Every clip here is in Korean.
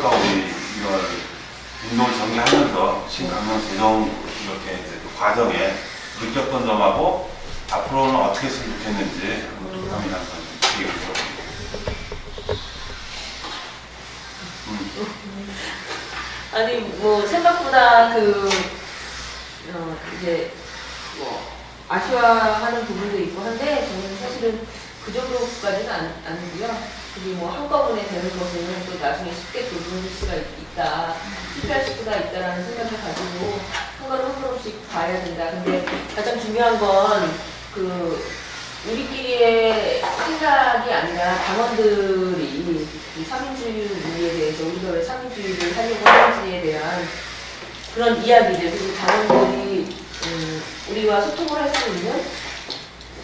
어떨까 우리 이걸 운동을 전개하면서 신강령 재정 이렇게 이제 그 과정에 느꼈던 점하고 앞으로는 어떻게 했으면 좋겠는지 도담이 한번 얘기해 주세요. 아니 뭐 생각보다 이제 뭐 아쉬워하는 부분도 있고 한데 저는 사실은 그 정도까지는 아니고요. 그게 뭐 한꺼번에 되는 것은 또 나중에 쉽게 돌볼 수가 있다, 실패할 수가 있다라는 생각을 가지고 한 걸음 한 걸음씩 봐야 된다. 근데 가장 중요한 건 우리끼리의 생각이 아니라 당원들이 이 삼민주의에 대해서 우리가 왜 삼민주의를 하려고 하는지에 대한 그런 이야기들, 그리고 당원들이 우리와 소통을 할 수 있는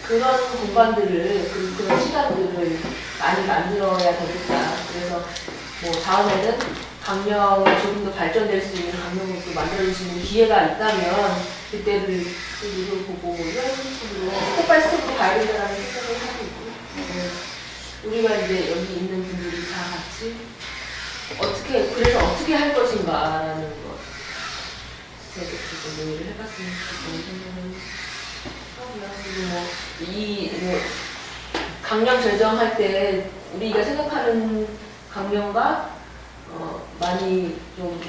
그런 공간들을, 그런 시간들을 많이 만들어야 되겠다. 그래서 뭐 다음에는 강령이 조금 더 발전될 수 있는 강령을 또 만들어줄 수 있는 기회가 있다면 그때를 보고 이런 식으로 스텝 바이 스텝으로 가야 된다는 생각을 하고 있고, 우리가 이제 여기 있는 분들이 다 같이 그래서 어떻게 할 것인가라는 것 제가 좀 논의를 해봤으면 좋겠다는 생각을 하고요. 그리고 강령 제정할 때 우리가 생각하는 강령과 많이 좀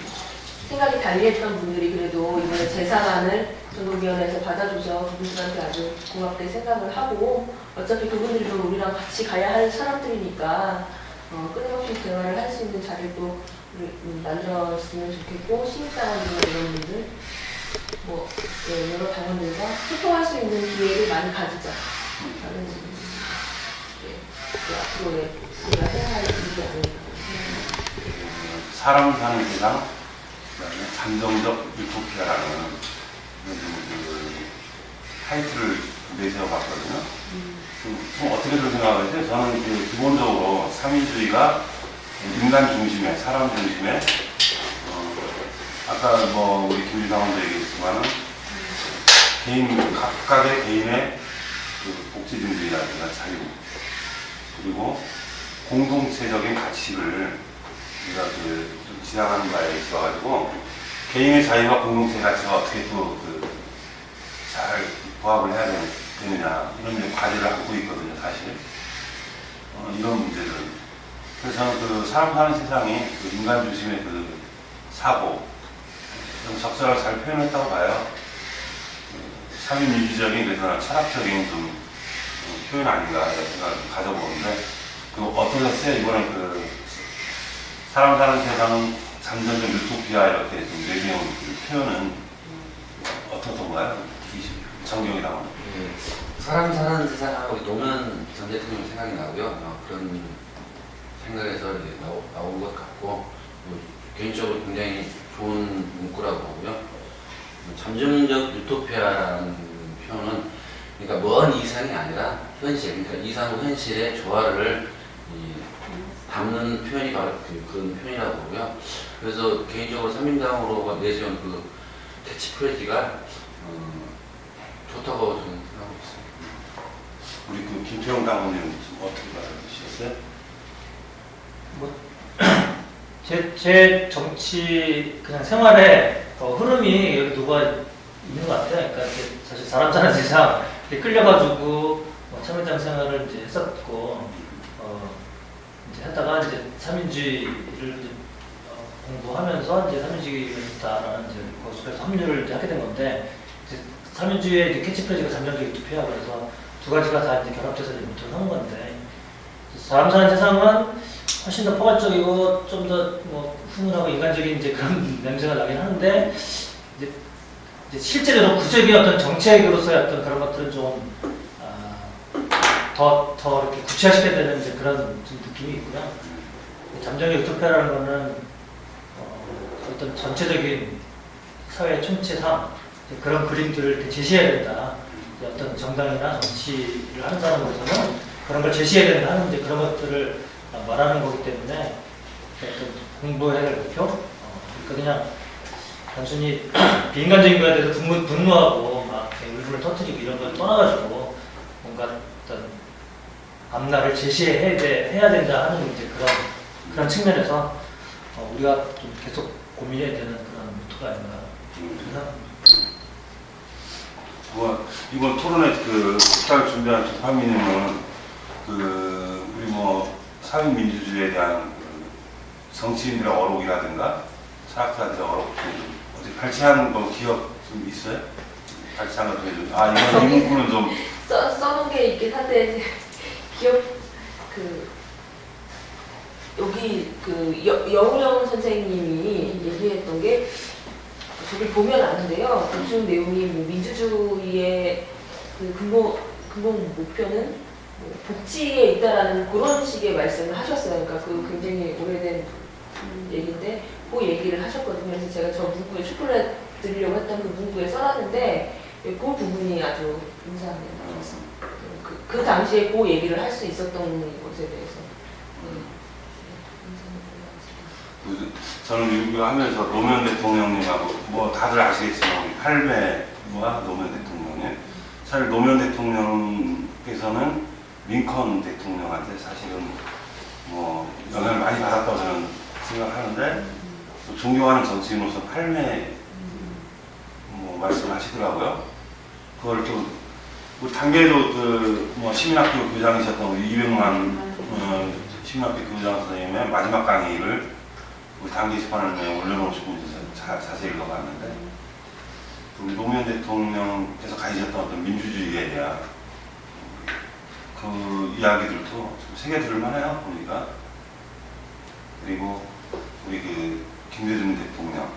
생각이 달리했던 분들이 그래도 이번에 재산안을 전국위원회에서 받아줘서 그분들한테 아주 고맙게 생각을 하고, 어차피 그분들도 우리랑 같이 가야 할 사람들이니까 끊임없이 대화를 할 수 있는 자리도 만들었으면 좋겠고, 신입당원들 이런 분들 여러 당원들과 소통할 수 있는 기회를 많이 가지자. 라는 앞으로의 우리가 해야 할 일이 아닐까. 사람 사는 세상, 그다음에 잠정적 유토피아라는 그 타이틀을 내세워봤거든요. 좀 어떻게들 생각하세요? 저는 기본적으로 삼인주의가 인간 중심의, 사람 중심의, 아까 우리 김유상원도 얘기했지만은 각각의 개인의 복지준비라든가 자유, 그리고 공동체적인 가치를 우리가 좀 지나가는 바에 있어가지고 개인의 자유와 공동체 가치가 어떻게 잘 부합을 해야 되느냐, 이런 과제를 안고 있거든요, 사실. 이런 문제들. 그래서 저는 사람 사는 세상이 인간 중심의 사고, 좀 적절하게 잘 표현했다고 봐요. 사회민주적인, 그래서 철학적인 표현 아닌가 이런 생각을 가져보는데, 어떠셨어요? 이번에 사람 사는 세상은 잠정적 유토피아 이렇게 좀 내세운 표현은 어떻던가요? 정경이랑. 사람 사는 세상하고 노무현 전 대통령 생각이 나고요. 그런 생각에서 이제 나온 것 같고, 개인적으로 굉장히 좋은 문구라고 보고요. 잠정적 유토피아라는 표현은 그러니까 먼 이상이 아니라 현실, 그러니까 이상과 현실의 조화를 담는 표현이 바로 그런 표현이라고 보고요. 그래서 개인적으로 삼민당으로 내세운 캐치프레이즈가 좋다고 저는 생각하고 있습니다. 우리 김태형 당원님 어떻게 받아주셨어요? 제 정치 그냥 생활에 흐름이 여기 누가 있는 것 같아요. 그러니까 사실 사람 사는 세상 끌려가지고 참여당 생활을 이제 했었고, 이제 하다가 이제 삼민주의를 이제 공부하면서 이제 삼민주의가 좋다라는 이제 거기서 합류를 이제 하게 된 건데, 이제 삼민주의의 이제 캐치프레이즈가 잠정적 유토피아, 그래서 두 가지가 다 이제 결합돼서 이제 모토를 하는 건데, 사람 사는 세상은 훨씬 더 포괄적이고 좀 더 훈훈하고 인간적인 이제 그런 냄새가 나긴 하는데, 이제 실제로 구체적인 어떤 정책으로서의 어떤 그런 것들은 좀 더 이렇게 구체화시켜야 되는 이제 그런 좀 느낌이 있고요. 잠정적 유토피아라는 거는 어떤 전체적인 사회 총체상 그런 그림들을 제시해야 된다. 어떤 정당이나 정치를 하는 사람으로서는 그런 걸 제시해야 된다 하는 이제 그런 것들을 말하는 거기 때문에 공부해야 될 목표? 그냥 단순히 비인간적인 거에 대해서 분노하고 막 울분을 터뜨리고 이런 걸 떠나가지고 뭔가 어떤 앞날을 제시해야 된다 하는 이제 그런 측면에서 우리가 좀 계속 고민해야 되는 그런 루트가 아닌가 생각합니다. 이번 토론회 국사를 준비한 도파민님은 우리 사회민주주의에 대한 정치인들의 어록이라든가 사학자들의 어록 어디 발췌한 거 기억 좀 있어요? 발췌한 거 좀 이번 이 문구는 좀 써놓은 게 있긴 한데 이제 기억 여기 여우령 선생님이 얘기했던 게 저기 보면 아는데요. 그 내용이 민주주의의 근본 목표는 복지에 있다라는 그런 식의 말씀을 하셨어요. 그러니까 굉장히 오래된 얘기인데 그 얘기를 하셨거든요. 그래서 제가 저 문구에 슈플렛 드리려고 했던 그 문구에 써놨는데 그 부분이 아주 인상이 남았습니다. 그 당시에 그 얘기를 할 수 있었던 것에 대해서 인상이 남았습니다. 저는 이거 하면서 노무현 대통령님하고 다들 아시겠지만 할배와 노무현 대통령님 사실 노무현 대통령께서는 링컨 대통령한테 사실은 영향을 많이 받았다고 저는 생각하는데 또 존경하는 정치인으로서 할매 말씀하시더라고요. 그걸 또 단계도 시민학교 교장이셨던 우리 이병만 시민학교 교장 선생님의 마지막 강의를 우리 단계 게시판에 올려놓으시고 자세히 읽어봤는데 우리 노무현 대통령께서 가지셨던 어떤 민주주의에 대한 그 이야기들도 좀 새겨 들을만해요 보니까. 그리고 우리 김대중 대통령,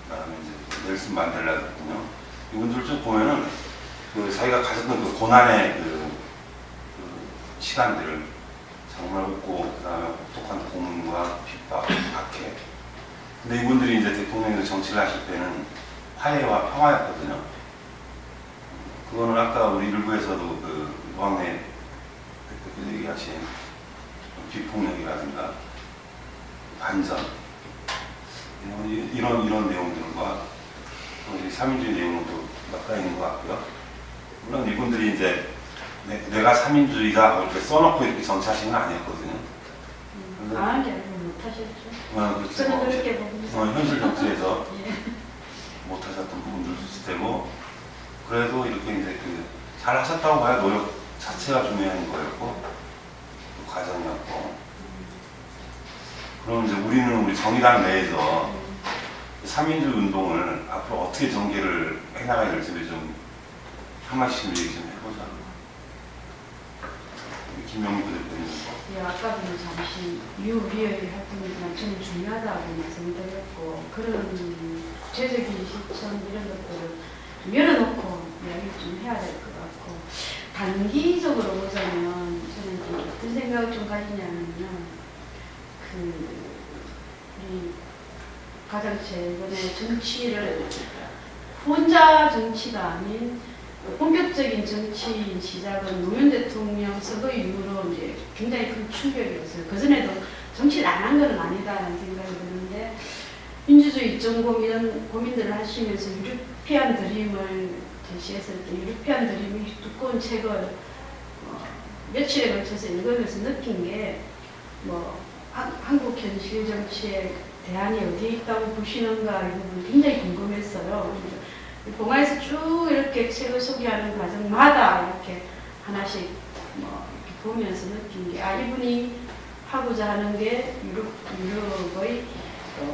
그다음에 이제 넬슨 만델라 대통령 이분들 좀 보면은 자기가 가졌던 고난의 시간들을 정말 웃고 그다음에 혹독한 고문과 핍박, 박해. 근데 이분들이 이제 대통령으로 정치를 하실 때는 화해와 평화였거든요. 그거는 아까 우리 일부에서도 노학래 대표께서 얘기하신 비폭력이라든가 반전 이런 내용들과 우리 3인주의 내용도 맞닿아 있는 것 같고요. 물론 이분들이 이제 내가 3인주의다 이렇게 써놓고 이렇게 정치하신 건 아니었거든요. 강한 게 아니고 못하셨죠. 그렇죠. 저는 그렇게 봅니다. 현실 정치에서 예. 못하셨던 부분도 있을 테고 그래도 이렇게 이제 잘 하셨다고 봐야 노력 자체가 중요한 거였고 또 과정이었고 그럼 이제 우리 정의당 내에서 3인주 운동을 앞으로 어떻게 전개를 해나가야 될지 좀 한마디씩 얘기 좀 해보자. 김영민 부대표님. 예, 아까도 잠시 유비의 활동이지만 저는 중요하다고 말씀드렸고 그런 구체적인 실천 이런 것들을 좀 열어놓고 이야기를 좀 해야 될 것 같고 단기적으로 보자면 저는 이제 어떤 생각을 좀 가지냐면요. 우리 가장 최근에 정치를 혼자 정치가 아닌 본격적인 정치 시작은 노무현 대통령 선거 이후로 이제 굉장히 큰 충격이었어요. 그전에도 정치를 안 한 건 아니다라는 생각이 드는데 민주주의 전공 이런 고민들을 하시면서 유러피안 드림을 제시했을 때 유러피안 드림이 두꺼운 책을 며칠에 걸쳐서 읽으면서 느낀 게 한국 현실 정치의 대안이 어디에 있다고 보시는가 이 부분 굉장히 궁금했어요. 봉화에서 쭉 이렇게 책을 소개하는 과정마다 이렇게 하나씩 이렇게 보면서 느낀 게 이분이 하고자 하는 게 유럽의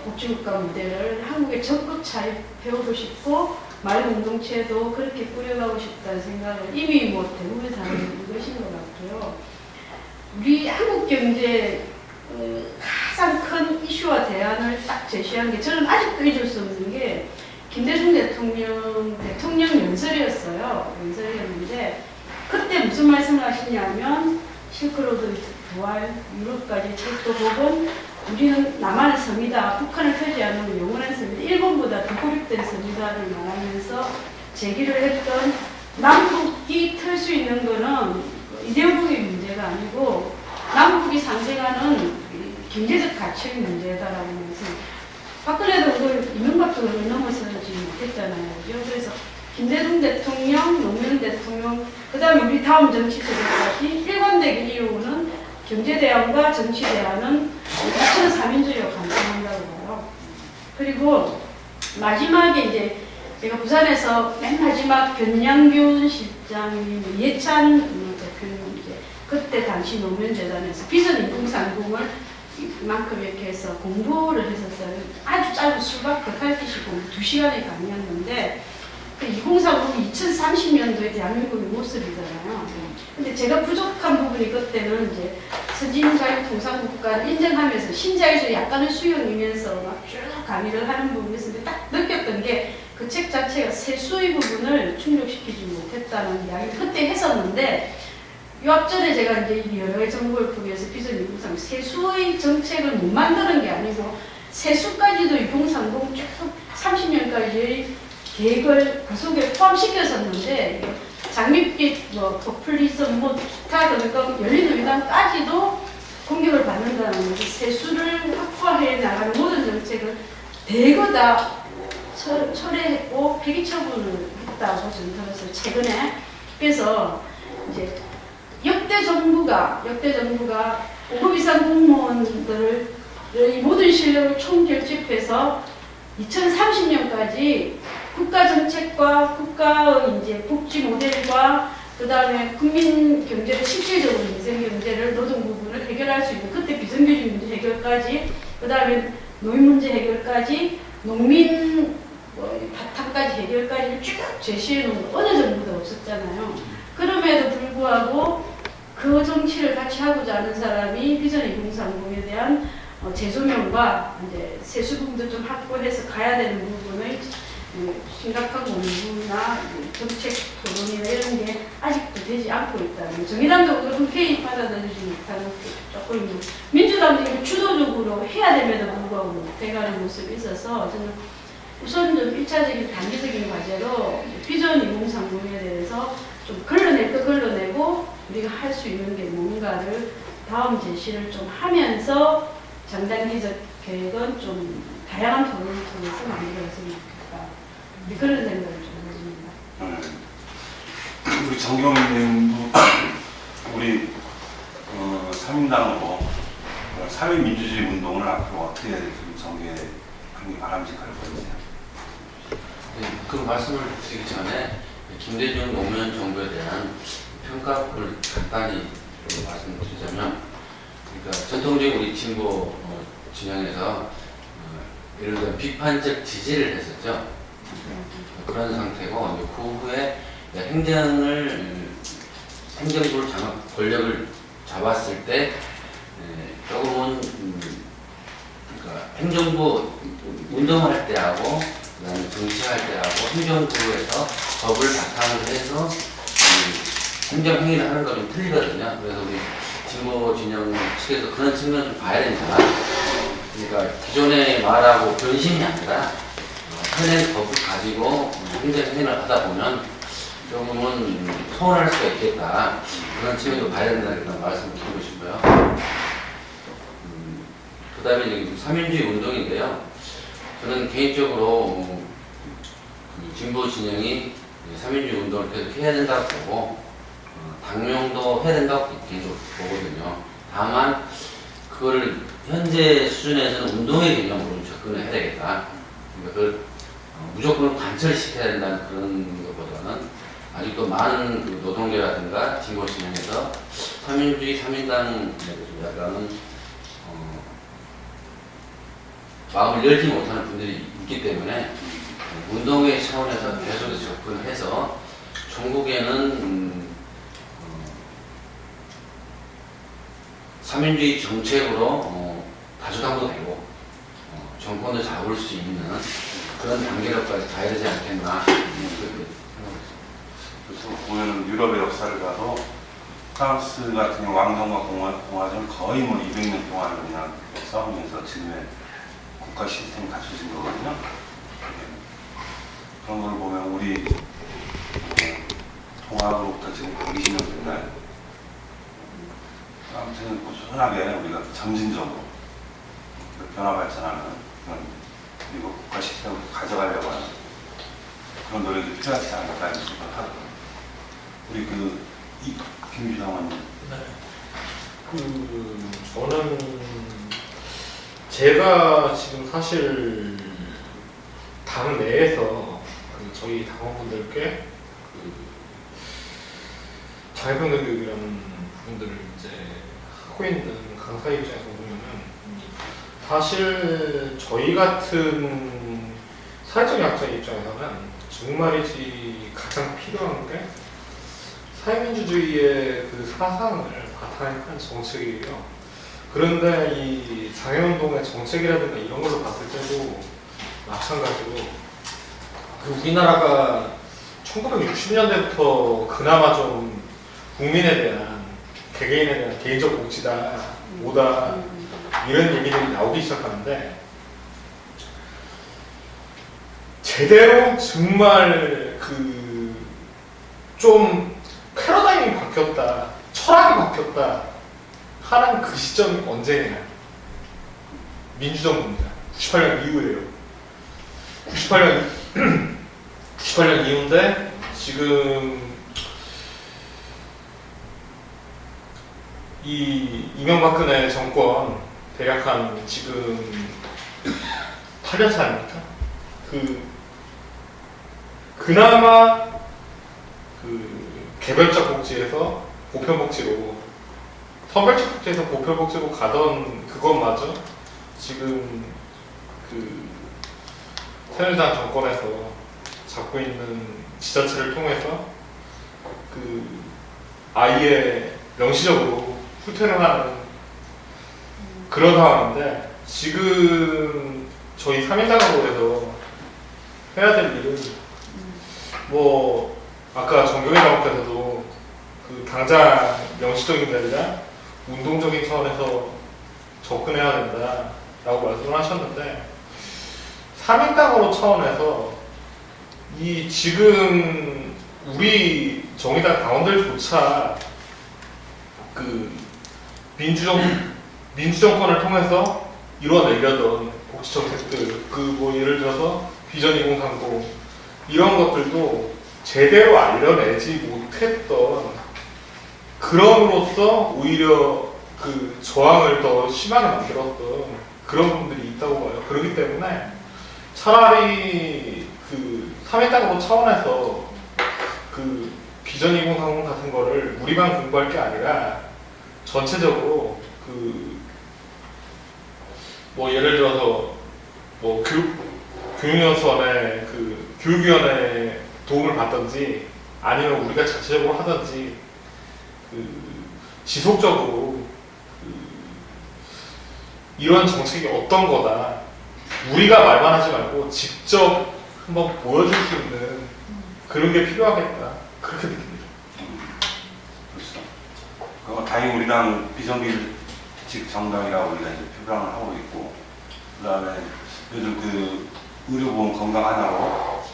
복지국가 모델을 한국에 적극 차입해오고 싶고 마을 공동체도 그렇게 꾸려가고 싶다는 생각을 이미 대부분 사람들이 이것인 것 같고요. 우리 한국 경제 가장 큰 이슈와 대안을 딱 제시한 게 저는 아직도 잊을 수 없는 게 김대중 대통령 연설이었는데 그때 무슨 말씀을 하시냐면 실크로드 부활 유럽까지 책도 보고 우리는 남한의 섬이다 북한을 표지하는 영원한 섬이다 일본보다 더 고립된 섬이다를 말하면서 제기를 했던 남북이 틀 수 있는 거는 이데올로기 문제가 아니고 남북이 상생하는 경제적 가치의 문제다라고 하면서 박근혜도 그걸 이명박도 그걸 넘어서지 못했잖아요. 그래서 김대중 대통령, 노무현 대통령, 그 다음에 우리 다음 정치 세대까지 일관되게 이루는 경제대안과 정치대안은 2003인주의와 관계하는 그리고 마지막에 이제 제가 부산에서 맨 마지막 변양균 실장이 예찬 대표님 이제 그때 당시 노무현재단에서 비전 인공상공을 이만큼 이렇게 해서 공부를 했었어요. 아주 짧은 수박 겉핥기식 공부 2시간의 강의였는데 그 2030이 2030년도에 대한민국의 모습이잖아요. 근데 제가 부족한 부분이 그때는 이제 선진자유통상국가를 인정하면서 신자유주의 약간의 수용이면서 막 쭉 강의를 하는 부분이 있었는데 딱 느꼈던 게 그 책 자체가 세수의 부분을 충족시키지 못했다는 이야기를 그때 했었는데 요 앞전에 제가 이제 여러 정부를 포기해서 비전 유공상 세수의 정책을 못 만드는 게 아니고 세수까지도 유공상공 쭉 30년까지의 계획을 그 속에 포함시켰었는데 장밋빛 뭐 포퓰리즘 뭐 기타 등등 열린우리당까지도 공격을 받는다는 거죠. 세수를 확보해 나가는 모든 정책을 대거 다 철회했고 폐기 처분을 했다고 저는 들었어요. 최근에. 그래서 이제 역대 정부가 5급 이상 공무원들의 모든 실력을 총결집해서 2030년까지 국가 정책과 국가의 이제 복지 모델과 그 다음에 국민 경제를 실질적으로 민생 경제를 노동 부분을 해결할 수 있는 그때 비정규직 문제 해결까지 그 다음에 노인 문제 해결까지 농민 바탕까지 해결까지 쭉 제시해 놓은 어느 정부도 없었잖아요. 그럼에도 불구하고 그 정치를 같이 하고자 하는 사람이 비전 2030에 대한 재조명과 이제 세수분도 좀 확보해서 가야 되는 부분의 심각한 공부나 정책 토론이나 이런 게 아직도 되지 않고 있다는 정의당도 흔쾌히 받아들이지 못하는 조금 민주당도 주도적으로 해야 됨에도 불구하고 못해가는 모습이 있어서 저는 우선 좀 1차적인 단기적인 과제로 비전 2030에 대해서 좀 걸러낼 거 걸러내고 우리가 할 수 있는 게 뭔가를 다음 제시를 좀 하면서 장단기적 계획은 좀 다양한 토론을 통해서 만들어졌으면 좋겠다. 그런 생각을 좀 해줍니다. 우리 정경님도 우리 3인당으로 3인 민주주의 운동을 앞으로 어떻게 좀 전개하는 게 바람직할 건지. 네, 그 말씀을 드리기 전에 김대중 노무현 정부에 대한 평가를 간단히 좀 말씀드리자면, 그러니까 전통적인 우리 진보 진영에서 예를 들어 비판적 지지를 했었죠. 그런 상태고 그 후에 행정부를 권력을 잡았을 때 조금은 그러니까 행정부 운동할 때하고 그다음에 정치할 때하고 행정부에서 법을 바탕으로 해서 행정행위를 하는 거 좀 틀리거든요. 그래서 우리 진보 진영 측에서 그런 측면을 좀 봐야 된다. 그러니까 기존에 말하고 변심이 아니라 현행 법을 가지고 행정행위를 하다 보면 조금은 소원할 수가 있겠다. 그런 측면도 봐야 된다는 말씀을 드리고 싶고요. 그 다음에 3인주의 운동인데요. 저는 개인적으로 진보 진영이 3인주의 운동을 계속 해야 된다고 보고 당명도 해야 된다고 계속 보거든요. 다만 그거를 현재 수준에서는 운동의 개념으로 접근을 해야 되겠다. 그러니까 그걸 무조건 관철시켜야 된다는 그런 것보다는 아직도 많은 그 노동계라든가 진보 진영에서 3인주의, 3인당 약간은 마음을 열지 못하는 분들이 있기 때문에 운동의 차원에서 계속해서 접근을 해서 전국에는 3인주의 정책으로 다수당도 되고 정권을 잡을 수 있는 그런 단계로까지 가야 되지 않겠나 그렇게 생각합니다. 그래서 보면 유럽의 역사를 봐도 프랑스 같은 경우 왕정과 공화정 거의 뭐 200년 동안 그냥 싸우면서 지금의 국가 시스템이 갖춰진 거거든요. 그런 걸 보면 우리 통합으로부터 지금 120년 됐나요? 아무튼 꾸준하게 우리가 점진적으로 변화 발전하는 그런 그리고 국가 시스템을 가져가려고 하는 그런 노력이 필요하지 않을까 하는 생각을 하거든요. 우리 김규상 의원님. 저는 제가 지금 사실 당 내에서 저희 당원분들께 장애평등 교육이라는 부분들을 이제 하고 있는 강사 입장에서 보면은 사실 저희 같은 사회적 약자의 입장에서는 정말이지 가장 필요한 게 사회민주주의의 그 사상을 바탕에 한 정책이에요. 그런데 이 장애운동의 정책이라든가 이런 걸로 봤을 때도 마찬가지로 우리나라가 1960년대부터 그나마 좀 국민에 대한 개개인에 대한 개인적 복지다 뭐다 이런 얘기들이 나오기 시작하는데 제대로 정말 좀 패러다임이 바뀌었다, 철학이 바뀌었다 하는 그 시점이 언제냐? 민주정부입니다. 98년 이후예요. 98년 이후인데 지금 이 이명박근혜 정권 대략 한 지금 8년 차 아닙니까? 그나마 개별적 복지에서 보편복지로 선별적 복지에서 보편복지로 가던 그것마저 지금 새누리당 정권에서 잡고 있는 지자체를 통해서 아예 명시적으로 후퇴를 하는 그런 상황인데 지금 저희 3인당으로 해서 해야 될 일은 뭐 아까 정경회장께서도 당장 명시적인 게 아니라 운동적인 차원에서 접근해야 된다라고 말씀을 하셨는데 3인당으로 차원에서 이 지금 우리 정의당 당원들조차 민주정권을 통해서 이뤄내려던 복지정책들 뭐 예를 들어서 비전 2030 이런 것들도 제대로 알려내지 못했던 그럼으로써 오히려 저항을 더 심하게 만들었던 그런 부분들이 있다고 봐요. 그렇기 때문에 차라리 3인당으로 차원에서 비전 2030 같은 거를 우리만 공부할 게 아니라 전체적으로 뭐 예를 들어서 뭐 교육연수원의 교육위원회 도움을 받든지 아니면 우리가 자체적으로 하든지 지속적으로 이런 정책이 어떤 거다 우리가 말만 하지 말고 직접 한번 보여줄 수 있는 그런 게 필요하겠다 그렇게 느낍니다. 그렇죠. 다행히 우리랑 비정규직 정당이라고 우리가 이제 표방을 하고 있고, 그 다음에 요즘 의료보험 건강 하나로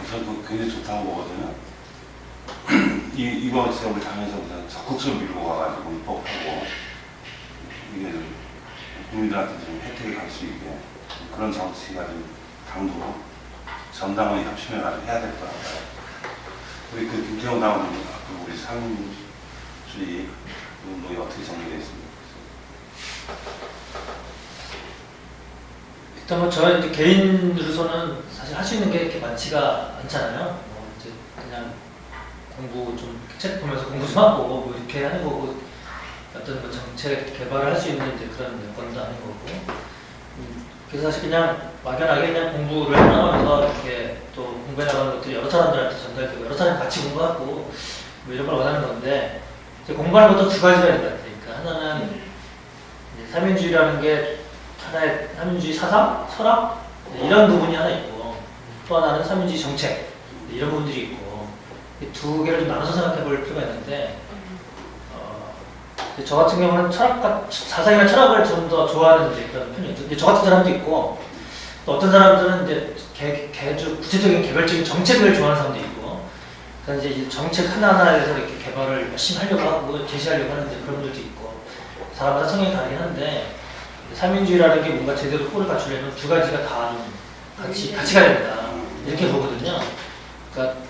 저는 굉장히 좋다고 보거든요. 이번 시험을 하면서 그냥 적극적으로 밀고 가가지고 입법하고 이게 좀 국민들한테 좀 혜택이 갈 수 있게 그런 정치가 좀 당도 전당원 협심해가지고 해야 될 것 같아요. 우리 김태형 당원님 우리 상주의 운동이 어떻게 정리되어 있습니까? 일단 뭐 저 이제 개인으로서는 사실 할 수 있는 게 이렇게 많지가 않잖아요. 이제 그냥 공부 좀 책 보면서 공부 좀 하고 뭐 이렇게 하는 거고 어떤 뭐 정책 개발을 할 수 있는 이제 그런 여건도 아닌 거고. 그래서 사실 그냥 막연하게 그냥 공부를 해나가면서 이렇게 또 공부해 나가는 것들이 여러 사람들한테 전달되고 여러 사람이 같이 공부하고 뭐 이런 걸 원하는 건데 이제 공부하는 것도 두 가지가 있는 것 같아요. 그러니까 하나는 이제 삼인주의라는 게 하나의 삼인주의 사상, 철학 이런 부분이 하나 있고 또 하나는 삼인주의 정책 이런 부분들이 있고 이 두 개를 좀 나눠서 생각해 볼 필요가 있는데 저 같은 경우는 사상이나 철학을 좀 더 좋아하는 이제 그런 편이죠. 저 같은 사람도 있고 또 어떤 사람들은 이제 구체적인 개별적인 정책을 좋아하는 사람도 있고 그래서 이제 정책 하나하나에 대해서 이렇게 개발을 열심히 하려고 하고 제시하려고 하는 그런 분들도 있고 사람마다 성향이 다르긴 한데 삼인주의라는 게 뭔가 제대로 꼴을 갖추려면 두 가지가 다 같이 가야 된다 이렇게 보거든요. 그러니까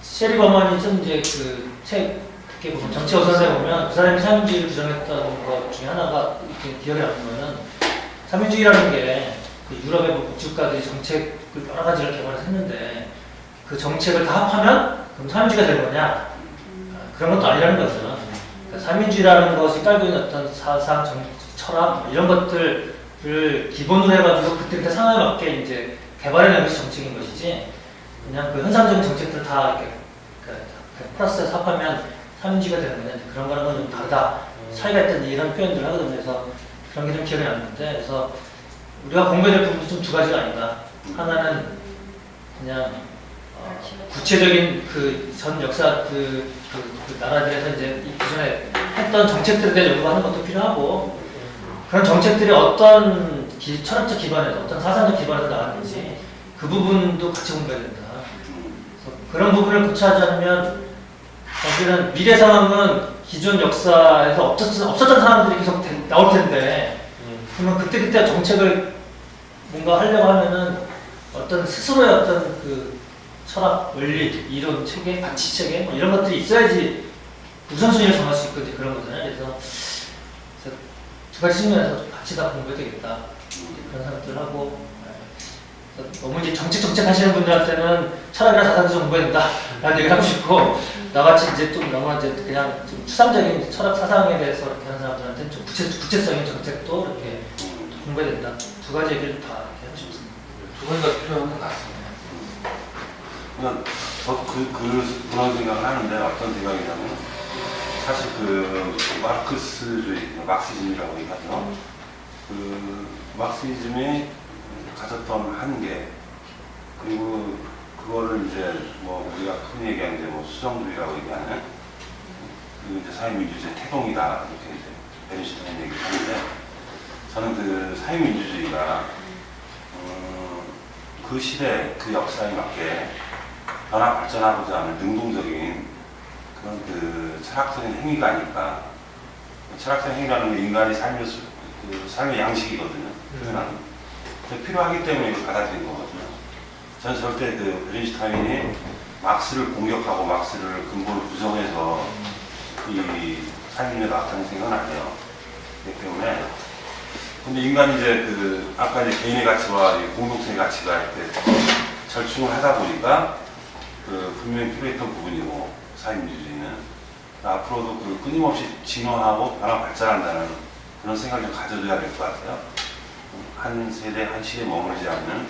셰리 버먼이 쓴 이제 책에 보면 정치 어선에 보면 그 사람이 삼인주의를 주장했던 것 중에 하나가 이렇게 기억에 남는 거는 삼인주의라는 게 그 유럽의 복지국가들이 정책을 여러 가지를 개발해서 했는데 그 정책을 다 합하면 그럼 삼민주의가 되는 거냐? 그런 것도 아니라는 거죠. 그러니까 삼민주의라는 것이 깔고 있는 어떤 사상, 철학 뭐 이런 것들을 기본으로 해가지고 그때 상황에 맞게 이제 개발해내는 것이 정책인 것이지 그냥 그 현상적인 정책들 다 이렇게 플러스해서 합하면 삼민주의가 되는 거냐 그런 거랑은 좀 다르다. 차이가 있다는 이런 표현들을 하거든요. 그래서 그런 게 좀 기억이 나는데 그래서 우리가 공부해야 될 부분이 좀 두 가지가 아닌가. 하나는 그냥 구체적인 그 전 역사 그 나라들에서 이제 이 기존에 했던 정책들에 대해 연구하는 것도 필요하고 그런 정책들이 어떤 철학적 기반에서 어떤 사상적 기반에서 나왔는지 그 부분도 같이 공부해야 된다. 그래서 그런 부분을 구체하지 않으면 사실은 미래 상황은 기존 역사에서 없었던 사람들이 계속 나올 텐데 그러면 그때 정책을 뭔가 하려고 하면은 어떤 스스로의 어떤 그 철학, 원리, 이론, 체계, 가치 체계 뭐 이런 것들이 있어야지 우선순위를 정할 수 있거든요. 그런 거잖아요. 그래서 두 가지 측면에서 같이 다 공부해야 되겠다. 그런 생각들을 하고 너무 이제 정책 하시는 분들한테는 철학이나 사상도 공부해야 된다 라는 얘기를 하고 싶고 나같이 이제 좀 너무 이제 그냥 좀 추상적인 철학 사상에 대해서 이렇게 하는 사람들한테는 좀 구체적인 정책도 이렇게 공부해야 된다. 두 가지 얘기를 다 이렇게 하고 싶습니다. 두 가지가 필요한 것 같습니다. 그냥 저도 그런 생각을 하는데 어떤 생각이냐면 사실 그 마르크스주의, 막시즘이라고 얘기하죠. 그 마르크시즘이 가졌던 한계 그리고 그거를 이제 뭐 우리가 흔히 얘기하는 이제 뭐 수정주의라고 얘기하는 그 이제 사회민주주의 태동이다 이렇게 이제 베르시타인 얘기를 하는데 저는 그 사회민주주의가 그 시대 그 역사에 맞게 변화 발전하고자 하는 능동적인 그런 그 철학적인 행위가 아닐까. 철학적인 행위라는 게 인간이 삶의 양식이거든요. 표현하는. 필요하기 때문에 이걸 받아들인 거거든요. 저는 절대 그 베른슈타인이 막스를 공격하고 막스를 근본을 부정해서 이 삶에 나왔다는 생각은 안 해요. 그렇기 때문에 근데 인간이 이제 그 아까 이제 개인의 가치와 공동체의 가치가 이렇게 절충을 하다 보니까 그 분명히 필요했던 부분이고 사회민주주의는 앞으로도 그 끊임없이 진화하고 변화 발전한다는 그런 생각을 좀 가져줘야 될 것 같아요. 한 세대 한 시대에 머물지 않는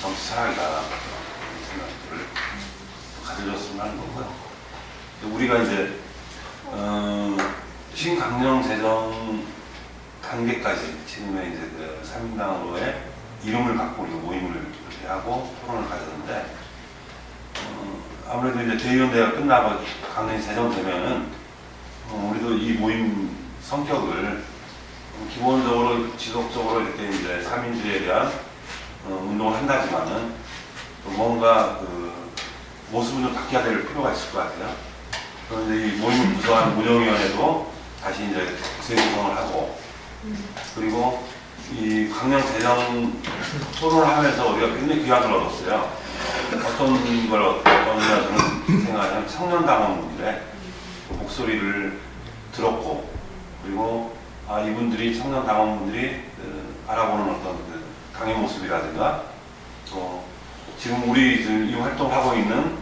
정치 철학이다 생각들을 가져줬으면 하는 거고요. 우리가 이제 신강령 제정 단계까지 지금의 이제 그 삼인당으로의 이름을 갖고 우리가 모임을 이렇게 하고 토론을 가졌는데 아무래도 이제 대의원대가 끝나고 강령이 제정되면은 우리도 이 모임 성격을 기본적으로 지속적으로 이렇게 이제 삼인주의에 대한 운동을 한다지만은 또 뭔가 그 모습을 좀 바뀌어야 될 필요가 있을 것 같아요. 그런데 이 모임을 구성하는 운영위원회도 다시 이제 재구성을 하고 그리고 이 강령 제정 토론을 하면서 우리가 굉장히 귀한 걸 얻었어요. 어떤 걸 얻었냐 저는 생각하면 청년당원분들의 목소리를 들었고 그리고 이분들이 청년당원분들이 바라보는 어떤 그 당의 모습이라든가 또 지금 우리 이 활동하고 있는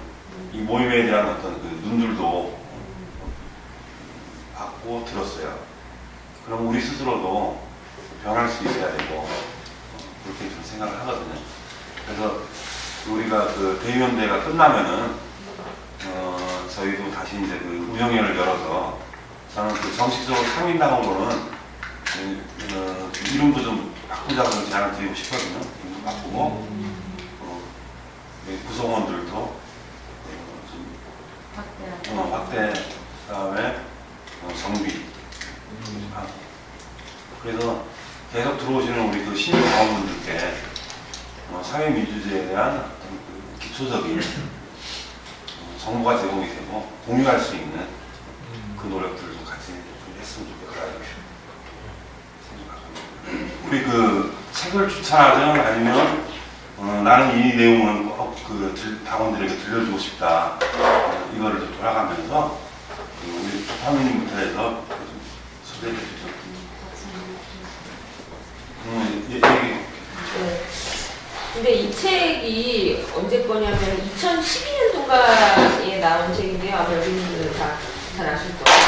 이 모임에 대한 어떤 그 눈들도 받고 들었어요. 그럼 우리 스스로도 변할 수 있어야 되고 그렇게 좀 생각을 하거든요. 그래서 우리가 그 대의원대가 끝나면은 저희도 다시 이제 그 운영위원회를 열어서 저는 그 정식적으로 상민당으로는 이름도 좀 바꾸자고 제안을 드리고 싶거든요. 이름도 바꾸고 구성원들도 좀 확대 다음에 정비 그래서 계속 들어오시는 우리 그 신규 당원분들께 사회민주주의에 대한 어떤 그 기초적인 정보가 제공이 되고 공유할 수 있는 그 노력들을 좀 같이 했으면 좋겠다 생각합니다. 우리 그 책을 추천하든 아니면 나는 이 내용을 꼭 그 당원들에게 들려주고 싶다 이거를 좀 돌아가면서 우리 조파민님부터 해서 소개해 주죠. 얘기. 네. 근데 이 책이 언제 거냐면 2012년도인가에 나온 책인데요. 아마 여기는 잘 아실 거예요.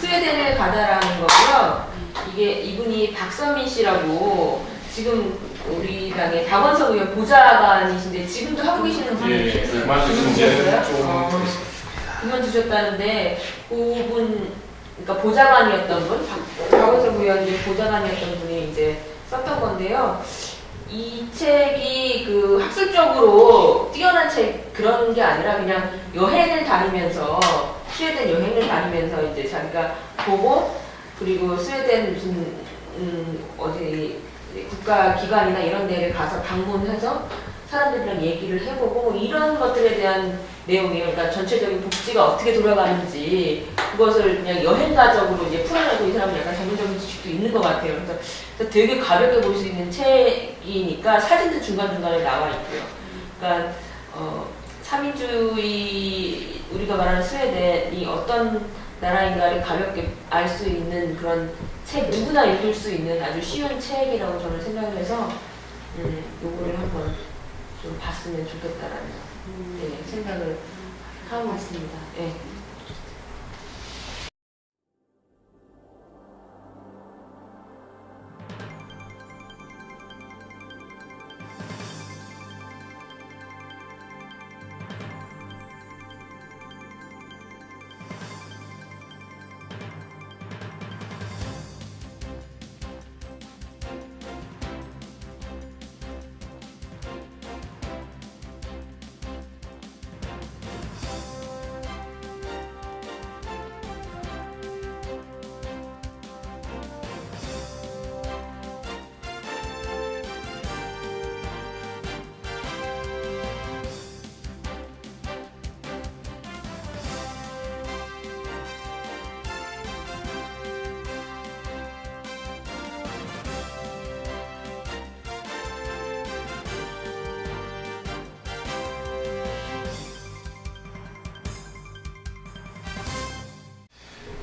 스웨덴을 가다라는 거고요. 이게 이분이 박서민 씨라고 지금 우리 당의 박원석 의원 보좌관이신데 지금도 하고 계시는 분이 예, 그만두신 지는 좀 그만두셨다는데 그분 그러니까 보좌관이었던 분 박원석 의원이 보좌관이었던 분이 이제 썼던 건데요. 이 책이 그 학술적으로 뛰어난 책 그런 게 아니라 그냥 여행을 다니면서 스웨덴 여행을 다니면서 이제 자기가 보고 그리고 스웨덴 무슨 어디 국가 기관이나 이런 데를 가서 방문해서 사람들이랑 얘기를 해보고 뭐 이런 것들에 대한 내용이에요. 그러니까 전체적인 복지가 어떻게 돌아가는지 그것을 그냥 여행가적으로 이제 풀어내고 이 사람은 약간 전문적인 지식도 있는 것 같아요. 그래서 되게 가볍게 볼 수 있는 책이니까 사진도 중간중간에 나와 있고요. 그러니까 삼인주의 우리가 말하는 스웨덴이 어떤 나라인가를 가볍게 알 수 있는 그런 책 누구나 읽을 수 있는 아주 쉬운 책이라고 저는 생각을 해서 요거를 한번 좀 봤으면 좋겠다라는 생각을 하고 있습니다. 예.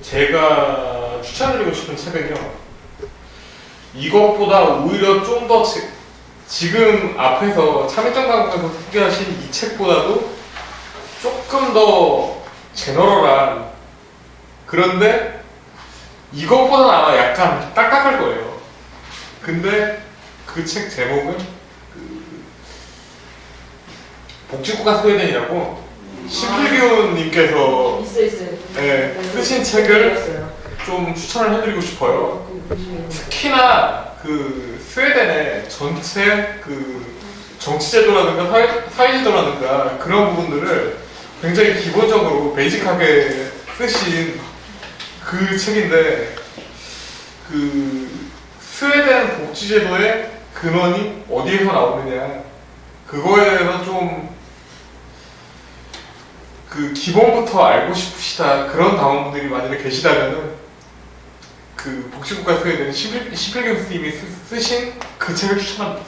제가 추천드리고 싶은 책은요. 이것보다 오히려 좀 더 지금 앞에서 참여정당국에서 소개하신 이 책보다도 조금 더 제너럴한 그런데 이것보다는 아마 약간 딱딱할 거예요. 근데 그 책 제목은 복지국가 스웨덴이라고 신필규님께서 있어요. 네, 쓰신 책을 좀 추천을 해드리고 싶어요. 특히나 그 스웨덴의 전체 그 정치제도라든가 사회제도라든가 그런 부분들을 굉장히 기본적으로 베이직하게 쓰신 그 책인데 그 스웨덴 복지제도의 근원이 어디에서 나오느냐 그거에 대해서 좀 그 기본부터 알고 싶으시다 그런 당원분들이 만약에 계시다면은 그 복지국가 스웨덴 신필경 선생님이 쓰신 그 책을 추천합니다.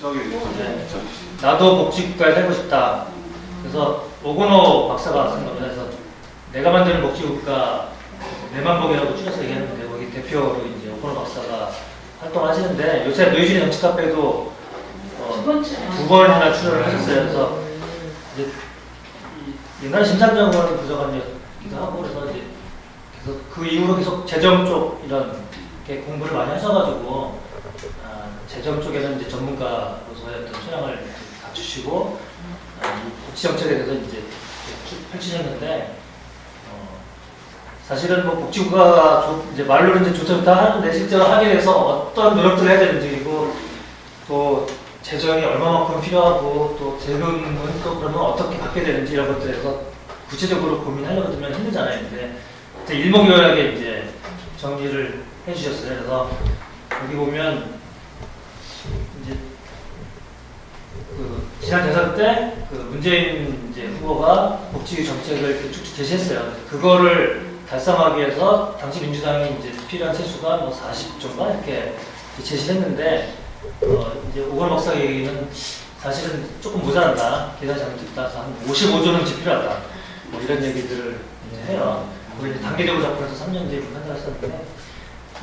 저기 나도 복지국가에 살고 싶다. 그래서 오고노 박사가 쓴 겁니다. 그래서 내가 만드는 복지국가 내만복이라고 줄여서 얘기하는데 거기 대표로 이제 오고노 박사가 활동하시는데 요새 노이진의 정치 카페도 두 번이나 출연을 하셨어요. 그래서 이제 옛날 심상정 부장관이기도 하고 그래서 이제 계속 그 이후로 계속 재정 쪽 이런 게 공부를 많이 하셔가지고 재정 쪽에는 이제 전문가로서의 어떤 소양을 갖추시고 이 복지 정책에 대해서 이제 쭉 펼치셨는데 사실은 뭐 복지국가가 이제 말로는 이제 좋다 하는데 실제로 하기 위해서 어떤 노력들을 해야 되는지 그리고 또 재정이 얼마만큼 필요하고 또 재금은 또 그러면 어떻게 받게 되는지 이런 것들에 대해서 구체적으로 고민하려고 들면 힘들잖아요. 근데 일목요연하게 이제 정리를 해주셨어요. 그래서 여기 보면 이제 그 지난 대선 때 그 문재인 이제 후보가 복지 정책을 이렇게 쭉쭉 제시했어요. 그거를 달성하기 위해서 당시 민주당이 이제 필요한 세수가 뭐 40조인가 이렇게 제시했는데 이제 오건 박사 얘기는 사실은 조금 모자란다. 계산 잘못했다. 한 55조는 필요하다. 뭐 이런 얘기들을 이제 해요. 우리 단계적으로 잡고서 3년 뒤에 판단을 했었는데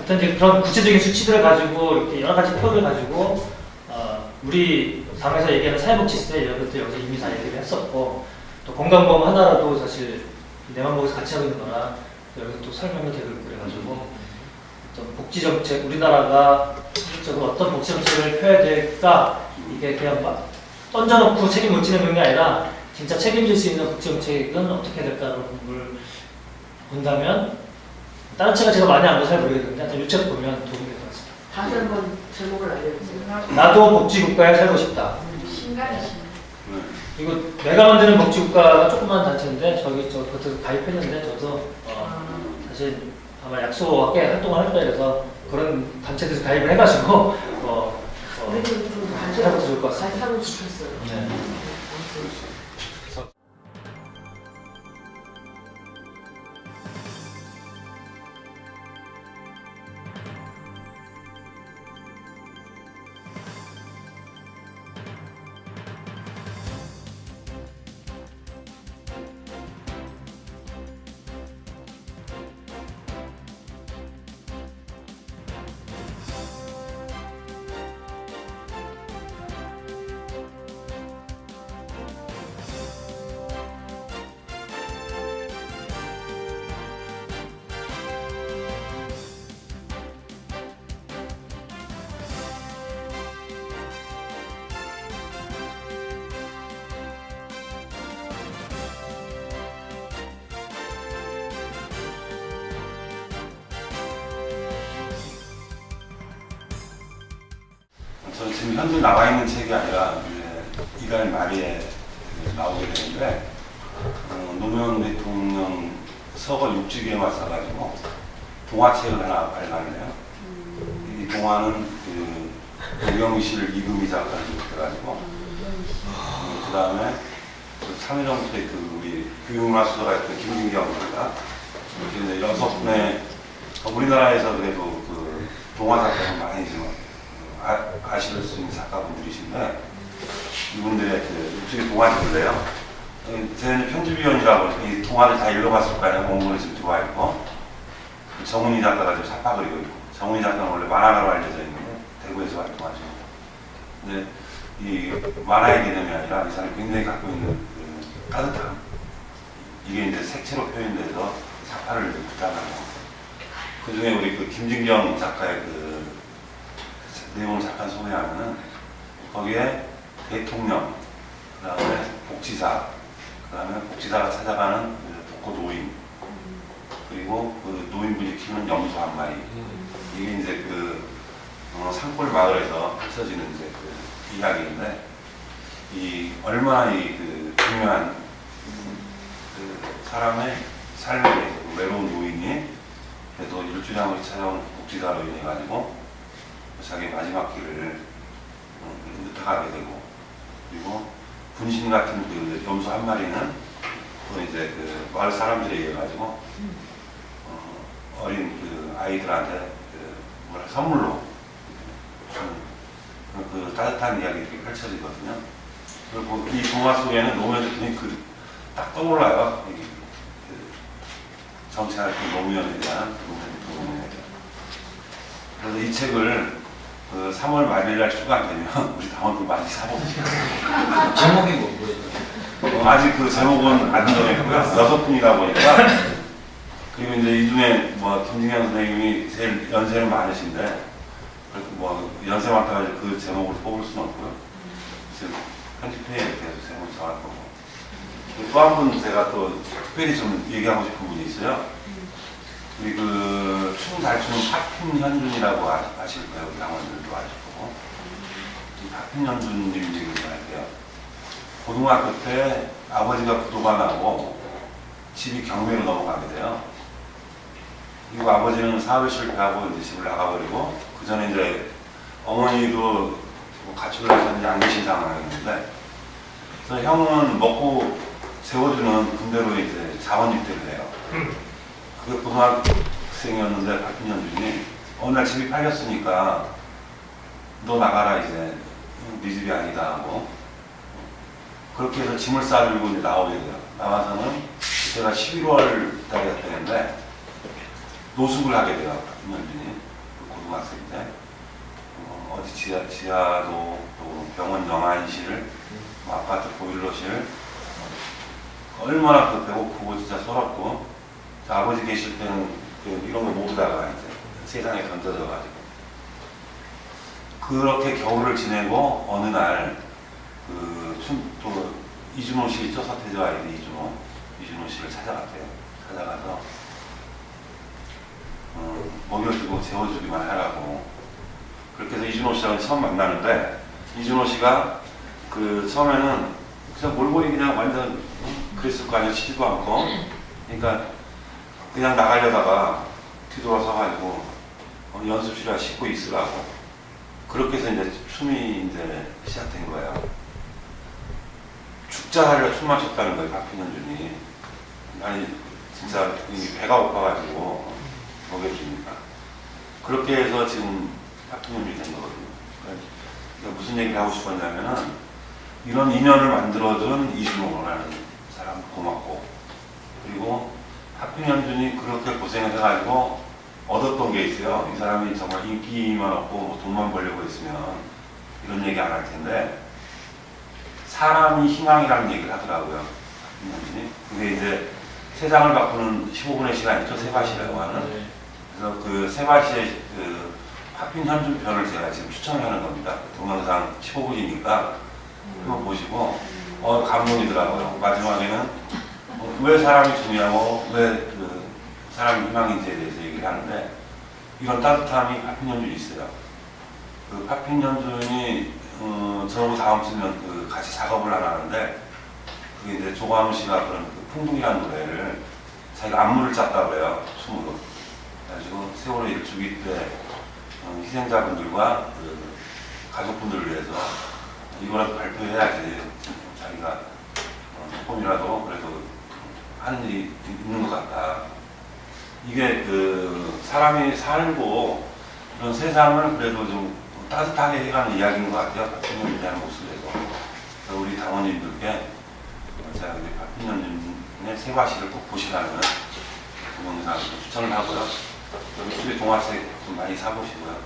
어떤 이제 그런 구체적인 수치들을 가지고 이렇게 여러 가지 표를 가지고 우리 당에서 얘기하는 사회복지세 이런 것들 여기서 이미 다 얘기를 했었고 또 건강보험 하나라도 사실 내만 보고서 같이 하고 있는 거라 여기서 또 설명이 되고 있고 그래가지고 어떤 복지정책 우리나라가 실질적으로 어떤 복지정책을 펴야 될까 이게 그냥 막 던져놓고 책임 못 지는 게 아니라 진짜 책임질 수 있는 복지정책은 어떻게 될까를 본다면 다른 책은 제가 많이 안 봐서 잘 모르겠는데 하여튼 이 책 보면 도움이 될 것 같습니다. 다시 한번 제목을 알려주세요. 나도 복지국가에 살고 싶다. 신간이시네. 이거 내가 만드는 복지국가가 조그만 단체인데 그것도 가입했는데 저도 사실 아마 약속하게 활동을 할 거예요. 그래서 그런 단체들에서 가입을 해가지고 우리도 좀 해도 좋을 것 같습니다. 같이 하면 좋겠어요. 네. 저는 지금 현재 나와 있는 책이 아니라 이제 이달 말에 나오게 되는데 노무현 대통령 서거 6주기에 맞서가지고 동화책을 하나 발간해요. 이 동화는 그 노영실 이금희 작가를 비롯해가지고 그 다음에 참여정부 때 그 우리 교육문화수석했던 김진경 작가 이렇게 이제 6분의 우리나라에서 그래도 그 동화 작가를 많이 지금 아실 수 있는 작가분들이신데 이분들의 그 일종의 동화책을 내요. 저는 편집위원이라고 이 동화를 다 읽어봤을 거 아니에요. 원문을 지금 들어와 있고 정은희 작가가 지금 사파 그리고 있고 정은희 작가는 원래 만화가로 알려져 있는데 대구에서 활동하죠. 근데 이 만화의 개념이 아니라 이 사람이 굉장히 갖고 있는 그 따뜻함 이게 이제 색채로 표현돼서 사파를 부탁하고 그 중에 우리 그 김진경 작가의 그 내용을 잠깐 소개하면은 거기에 대통령, 그 다음에 복지사, 그 다음에 복지사가 찾아가는 복고 노인, 그리고 그 노인분이 키우는 염소 한 마리. 이게 이제 그 산골 마을에서 펼쳐지는 이제 그 이야기인데 이 얼마나 이 그 중요한 그 사람의 삶에 대해서 그 외로운 노인이 그래도 일주일에 한 번씩 찾아오는 복지사로 인해 가지고 자기 마지막 길을 부탁하게 되고 그리고 분신 같은 그 염소 한 마리는 그건 이제 그 마을 사람들에 의해 가지고 어린 그 아이들한테 그 뭐라 선물로 그 따뜻한 이야기들이 펼쳐지거든요. 그리고 이 동화 속에는 노무현 대통령이 딱 떠올라요. 그 정치할 때 노무현에 대한 노무현 대통령에 대한. 그래서 이 책을 그 3월 말일날 출간되면 우리 당원들 많이 사보세요. 제목이 뭐예요? 아직 그 제목은 안 정했고요. 6분이다 보니까 그리고 이제 이 중에 뭐 김진경 선생님이 제일 연세는 많으신데 뭐 연세 많다고 그 제목을 뽑을 수는 없고요. 지금 편집회의에 계속 세우고 정할 거고. 또 한 분 제가 또 특별히 좀 얘기하고 싶은 분이 있어요. 우리 그 춤 잘 추는 파핀현준이라고 아실 거예요. 우리 당원들도 아실 거고. 이 파핀현준님 얘기를 좀 할게요. 고등학교 때 아버지가 부도가 나고 집이 경매로 넘어가게 돼요. 그리고 아버지는 사업에 실패하고 이제 집을 나가버리고 그 전에 이제 어머니도 뭐 가출을 해서 이제 안 계신 상황이었는데 그래서 형은 먹고 세워주는 군대로 이제 자원 입대를 해요. 그게 고등학생이었는데 박근현준이 어느 날 집이 팔렸으니까 너 나가라 이제 네 집이 아니다 하고 그렇게 해서 짐을 싸들고 이제 나오게 돼요. 나와서는 제가 11월 달이었는데 노숙을 하게 돼요. 박근현준이 고등학생 때 어디 지하도 또 병원 영안실 뭐 아파트 보일러실 얼마나 그 배고프고 진짜 서럽고 아버지 계실 때는 이런 거 모르다가 이제 세상에 던져져가지고 그렇게 겨울을 지내고 어느 날 또 이준호 씨 첫 서태지 아이디 이준호 씨를 찾아갔대요. 찾아가서 먹여주고 재워주기만 하라고. 그렇게 해서 이준호 씨하고 처음 만나는데 이준호 씨가 그 처음에는 그냥 몰골이 그냥 완전 그랬을 거 아니에요. 치지도 않고. 그러니까 그냥 나가려다가 뒤돌아서가지고 연습실에 씻고 있으라고. 그렇게 해서 이제 춤이 이제 시작된 거예요. 죽자 하려 춤만 췄다는 거예요. 박근현준이. 아니 진짜 배가 고파가지고 먹여주니까. 그렇게 해서 지금 박근현준이 된 거거든요. 그러니까 무슨 얘기를 하고 싶었냐면은 이런 인연을 만들어준 이준호라는 사람 고맙고 그리고 박근현준이 그렇게 고생을 해가지고 얻었던 게 있어요. 이 사람이 정말 인기만 얻고 뭐 돈만 벌려고 했으면 이런 얘기 안 할 텐데 사람이 희망이라는 얘기를 하더라고요. 박근현준이. 그게 이제 세상을 바꾸는 15분의 시간 있죠. 세바시라고 하는. 그래서 그 세바시의 그 박근현준 편을 제가 지금 추천하는 겁니다. 동영상 15분이니까 한번 보시고 감동이더라고요. 마지막에는 왜 사람이 중요하고 왜 그 사람이 희망인지에 대해서 얘기를 하는데 이런 따뜻함이 박근현준이 있어요. 그 박근현준이 저하고 다음 주면 그 같이 작업을 하는데 그게 이제 조광우 씨가 그런 그 풍둥이라는 노래를 자기가 안무를 짰다고 해요. 춤으로. 그래가지고 세월호 일주기 때 희생자분들과 그 가족분들을 위해서 이거라도 발표해야지 자기가 조금이라도 그래도 하는 일이 있는 것 같다. 이게 그 사람이 살고 이런 세상을 그래도 좀 따뜻하게 해가는 이야기인 것 같아요. 박근현준이 하는 모습에서. 그래서 우리 당원님들께 제가 박근현준의 세바시를 꼭 보시라는 동영상을 추천을 하고요. 여기 집에 동화책 좀 많이 사보시고요.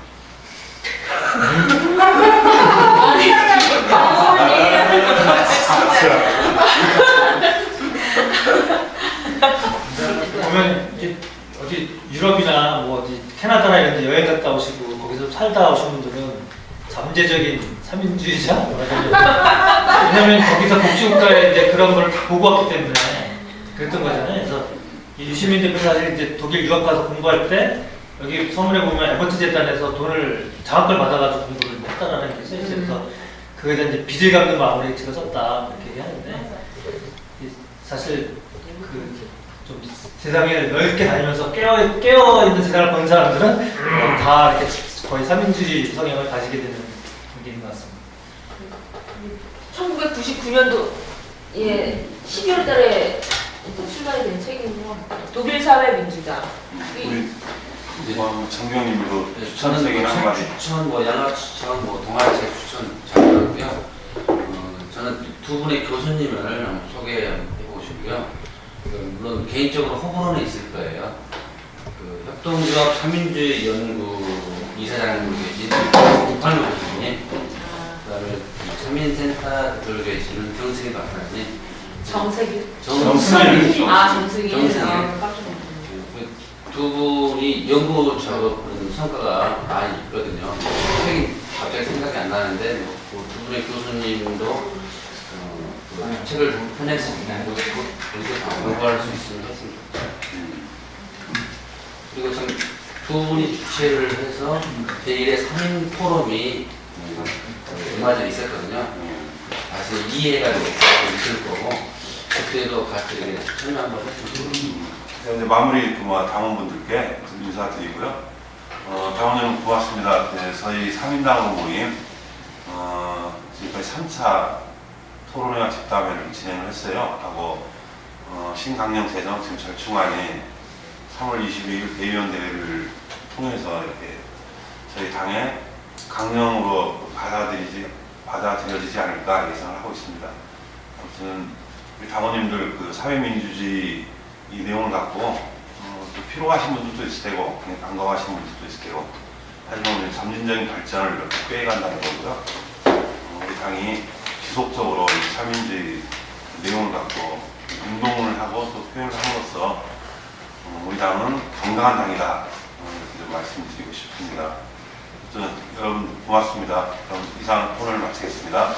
보면 이제 어디 유럽이나 뭐 어디 캐나다나 이런 데 여행 갔다 오시고 거기서 살다 오신 분들은 잠재적인 삼인주의자? 왜냐면 거기서 복지국가에 이제 그런 걸 다 보고 왔기 때문에 그랬던 거잖아요. 그래서 이 유시민 대표 사실 이제 독일 유학 가서 공부할 때 여기 서문에 보면 에버트 재단에서 돈을 장학금을 받아가지고 공부를 했다라는 게 써있어요. 그래서 그거에 대한 이제 빚을 갚는 마음으로 제가 썼다 그렇게 얘기하는데 사실 그 좀 세상에 넓게 다니면서 깨어 있는 세상을 본 사람들은 다 이렇게 거의 삼인주의 성향을 가지게 되는 게 있는 것 같습니다. 1999년도에 12월 달에 출간이 된 책이고 독일 사회 민주당. 우리 정경님도 저는 추천책이 한마디. 추천, 뭐 영화 추천, 뭐 동화책 추천 잘 하고요. 저는 두 분의 교수님을 한번 소개해 보시고요. 물론 개인적으로 호불호는 있을 거예요. 그 협동조합 삼인주의 연구 이사장으로 계신 이팔로 교수님, 그다음에 삼인센터 대표로 계시는 정승희 박사님, 정세규. 정승희. 정승희. 정승희. 깜짝 두 분이 연구 작업 성과가 많이 있거든요. 책이 갑자기 생각이 안 나는데 뭐두 분의 교수님도 그 책을 펴냈습니다. 그것도 공부할 수 있으면 했으면 좋겠다. 그리고 참 두 분이 주최를 해서 제1회 3인 포럼이 얼마 전에 있었거든요. 다시 이해해가지고 있을 거고 그때도 같이 이렇게 설명 한번 했으면 좋겠습니다. 이제 마무리 당원분들께 인사드리고요. 당원님 고맙습니다. 저희 3인당원 모임 지금까지 3차 토론회와 집담회를 진행을 했어요. 하고 신강령 재정 지금 절충안이 3월 22일 대의원 대회를 통해서 이렇게 저희 당의 강령으로 받아들여지지 않을까 예상을 하고 있습니다. 아무튼 우리 당원님들 그 사회민주주의 이 내용을 갖고 또 필요하신 분들도 있을 테고 그냥 반가워하시는 분들도 있을 테고 하지만 우리 점진적인 발전을 이렇게 꾀해간다는 거고요. 우리 당이 지속적으로 이 사민주의 내용을 갖고 운동을 하고 또 표현을 함으로써 우리 당은 건강한 당이다 이렇게 좀 말씀드리고 싶습니다. 여러분 고맙습니다. 그럼 이상 토론을 마치겠습니다.